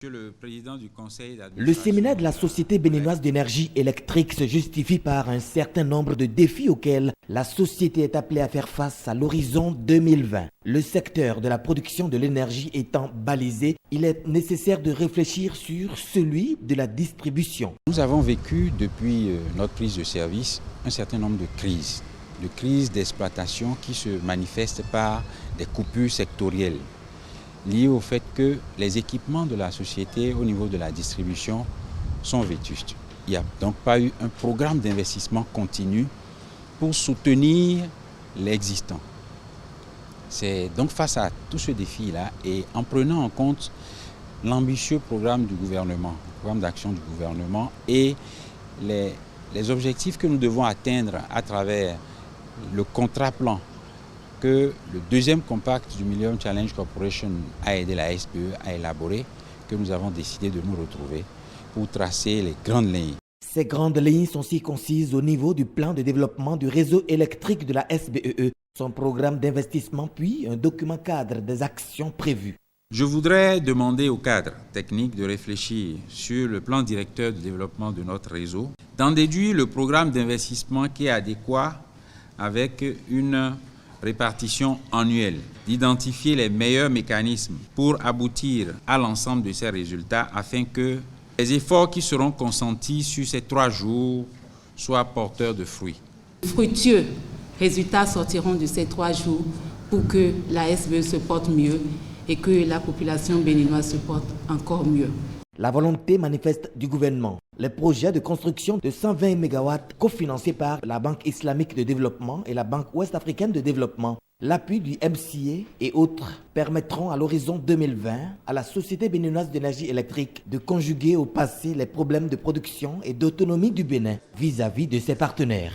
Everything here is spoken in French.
Monsieur le président du conseil Le d'administration. séminaire de la Société béninoise d'énergie électrique se justifie par un certain nombre de défis auxquels la société est appelée à faire face à l'horizon 2020. Le secteur de la production de l'énergie étant balisé, il est nécessaire de réfléchir sur celui de la distribution. Nous avons vécu depuis notre prise de service un certain nombre de crises d'exploitation qui se manifestent par des coupures sectorielles, liées au fait que les équipements de la société au niveau de la distribution sont vétustes. Il n'y a donc pas eu un programme d'investissement continu pour soutenir l'existant. C'est donc face à tout ce défi-là et en prenant en compte l'ambitieux programme du gouvernement, le programme d'action du gouvernement et les objectifs que nous devons atteindre à travers le contrat-plan que le deuxième compact du Millennium Challenge Corporation a aidé la SBE à élaborer, que nous avons décidé de nous retrouver pour tracer les grandes lignes. Ces grandes lignes sont si concises au niveau du plan de développement du réseau électrique de la SBEE, son programme d'investissement puis un document cadre des actions prévues. Je voudrais demander au cadre technique de réfléchir sur le plan directeur de développement de notre réseau, d'en déduire le programme d'investissement qui est adéquat avec une répartition annuelle, d'identifier les meilleurs mécanismes pour aboutir à l'ensemble de ces résultats afin que les efforts qui seront consentis sur ces 3 jours soient porteurs de fruits. Fructueux résultats sortiront de ces 3 jours pour que la SBE se porte mieux et que la population béninoise se porte encore mieux. La volonté manifeste du gouvernement. Les projets de construction de 120 MW cofinancés par la Banque islamique de développement et la Banque ouest-africaine de développement, l'appui du MCA et autres permettront à l'horizon 2020 à la Société béninoise d'énergie électrique de conjuguer au passé les problèmes de production et d'autonomie du Bénin vis-à-vis de ses partenaires.